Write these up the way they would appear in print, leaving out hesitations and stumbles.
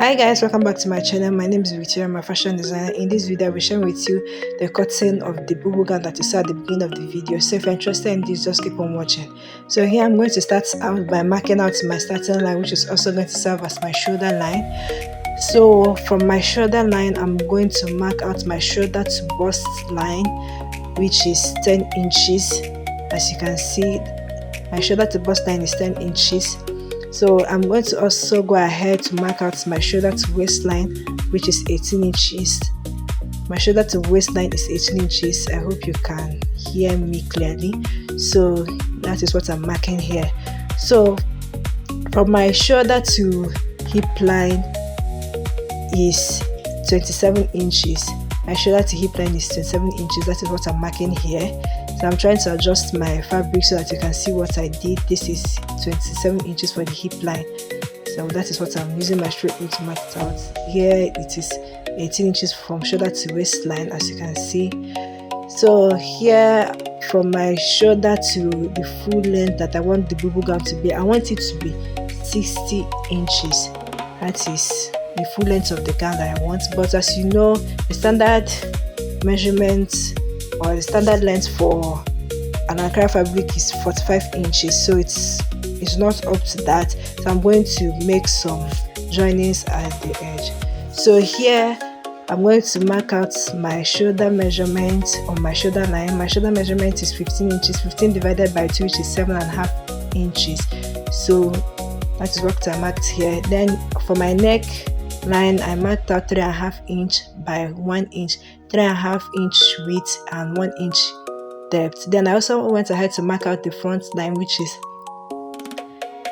Hi guys, welcome back to my channel. My name is Victoria, I'm a fashion designer. In this video, I will share with you the cutting of the bubu gown that you saw at the beginning of the video. So if you're interested in this, just keep on watching. So here I'm going to start out by marking out my starting line, which is also going to serve as my shoulder line. So from my shoulder line, I'm going to mark out my shoulder to bust line, which is 10 inches. As you can see, my shoulder to bust line is 10 inches. So I'm going to also go ahead to mark out my shoulder to waistline, which is 18 inches. My shoulder to waistline is 18 inches. I hope you can hear me clearly. So that is what I'm marking here. So from my shoulder to hip line is 27 inches. My shoulder to hip line is 27 inches. That is what I'm marking here. So I'm trying to adjust my fabric so that you can see what I did. This is 27 inches for the hip line. So that is what I'm using my straight rule to mark it out. Here it is 18 inches from shoulder to waistline, as you can see. So here from my shoulder to the full length that I want the bubu gown to be, I want it to be 60 inches. That is the full length of the gown that I want. But as you know, the standard measurement or the standard length for an Ankara fabric is 45 inches, so it's not up to that. So I'm going to make some joinings at the edge. So here I'm going to mark out my shoulder measurement on my shoulder line. My shoulder measurement is 15 inches. 15 divided by 2, which is 7.5 inches. So that is what I marked here. Then for my neck line, I marked out 3.5 inch by 1 inch, 3.5 inch width and 1 inch depth. Then I also went ahead to mark out the front line, which is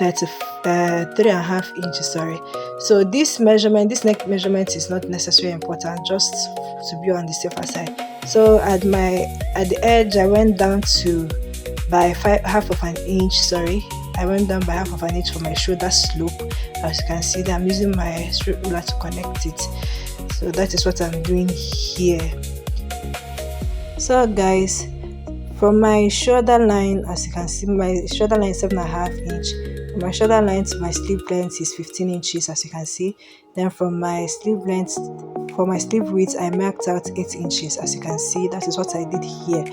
3.5 inches. Sorry. So this neck measurement is not necessarily important, just to be on the safer side. So at the edge, I went down to by half of an inch. Sorry. I went down by half of an inch for my shoulder slope. As you can see, I'm using my straight ruler to connect it. So that is what I'm doing here. So guys, from my shoulder line, as you can see, my shoulder line is 7.5 inch. From my shoulder line to my sleeve length is 15 inches, as you can see. Then from my sleeve length, for my sleeve width, I marked out 8 inches, as you can see. That is what I did here.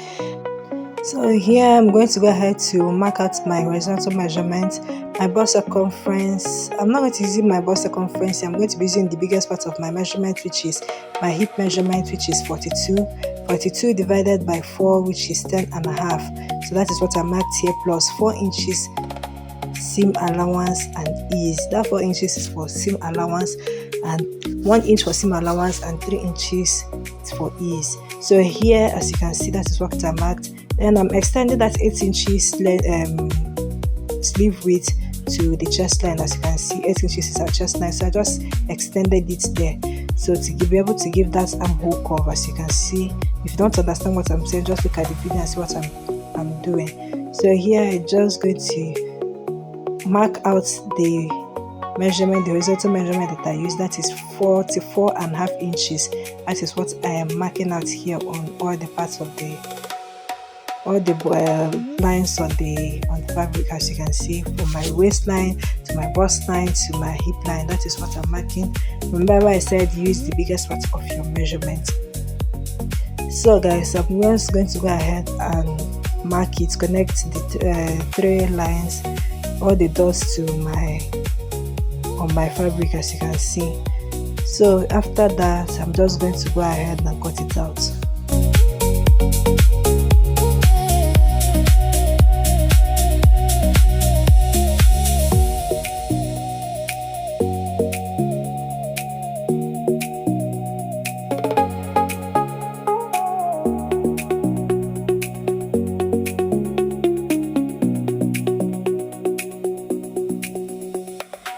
So here I'm going to go ahead to mark out my horizontal measurement, my bust circumference. I'm not going to use my bust circumference. I'm going to be using the biggest part of my measurement, which is my hip measurement, which is 42. 42 divided by 4, which is 10.5. So that is what I marked here, plus 4 inches seam allowance and ease. That 4 inches is for seam allowance, and 1 inch for seam allowance, and 3 inches for ease. So here, as you can see, that is what I marked. Then I'm extending that 8 inches sleeve width to the chest line. As you can see, 8 inches is our chest line, so I just extended it there. So to be able to give that armhole curve, as you can see. If you don't understand what I'm saying, just look at the video and see what I'm doing. So here I'm just going to mark out the measurement, the horizontal measurement that I use. That is 44.5 inches. That is what I am marking out here on all the parts of all the lines on the fabric, as you can see, from my waistline to my bust line to my hip line. That is what I'm marking. Remember I said use the biggest part of your measurement. So guys, I'm just going to go ahead and mark it, connect the 3 lines, all the dots to on my fabric, as you can see. So after that, I'm just going to go ahead and cut it out.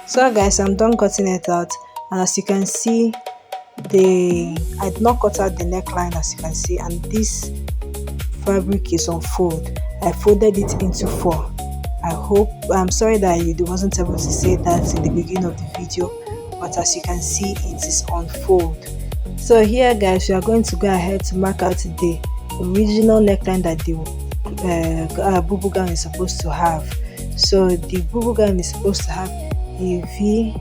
So guys, I'm done cutting it out, and as you can see, I did not cut out the neckline, as you can see, and this fabric is on fold. I folded it into 4. I'm sorry that you wasn't able to say that in the beginning of the video, but as you can see, it is on fold. So here guys, we are going to go ahead to mark out the original neckline that the bubu gown is supposed to have. So the bubu gown is supposed to have a V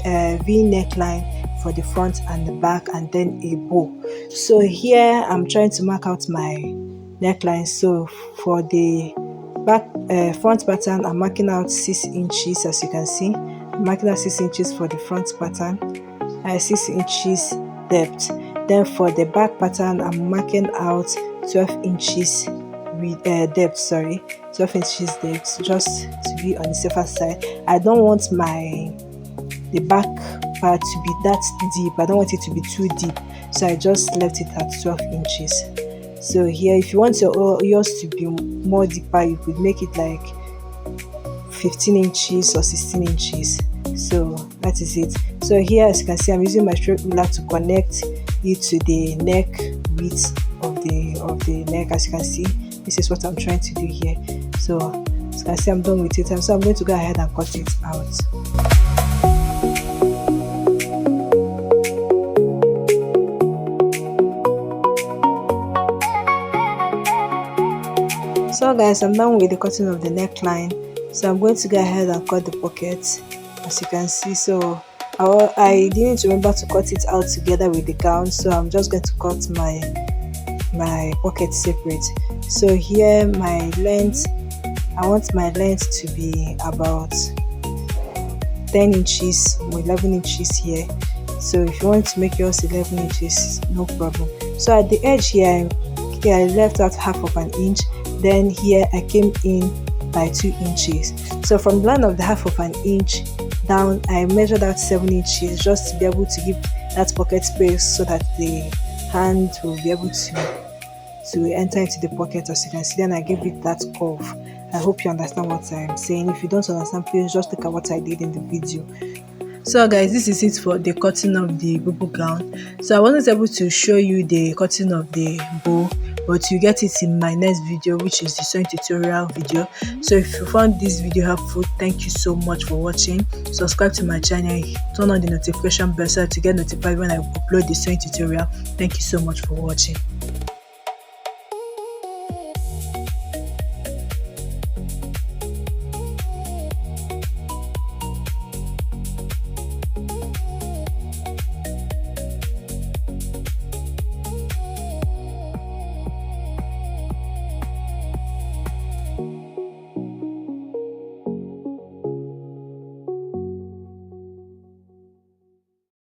V neckline for the front and the back, and then a bow. So here I'm trying to mark out my neckline. So for the back front pattern, I'm marking out 6 inches. As you can see, I'm marking out 6 inches for the front pattern, 6 inches depth. Then for the back pattern, I'm marking out 12 inches with depth, 12 inches depth, just to be on the safer side. I don't want the back part to be that deep. I don't want it to be too deep, so I just left it at 12 inches. So here, if you want yours to be more deeper, you could make it like 15 inches or 16 inches. So that is it. So here, as you can see, I'm using my straight ruler to connect it to the neck width of the neck. As you can see, this is what I'm trying to do here. So as you can see, I'm done with it, so I'm going to go ahead and cut it out. So guys, I'm done with the cutting of the neckline, so I'm going to go ahead and cut the pocket, as you can see. So I didn't remember to cut it out together with the gown, so I'm just going to cut my pocket separate. So here my length, I want my length to be about 10 inches or 11 inches here. So if you want to make yours 11 inches, no problem. So at the edge here, I left out half of an inch. Then here I came in by 2 inches. So from the line of the half of an inch down, I measured out 7 inches, just to be able to give that pocket space so that the hand will be able to enter into the pocket, as you can see. Then I gave it that curve. I hope you understand what I'm saying. If you don't understand, please just look at what I did in the video. So guys, this is it for the cutting of the bubu gown. So I wasn't able to show you the cutting of the bow, but you get it in my next video, which is the sewing tutorial video. So if you found this video helpful, thank you so much for watching. Subscribe to my channel, turn on the notification bell so to get notified when I upload the sewing tutorial. Thank you so much for watching.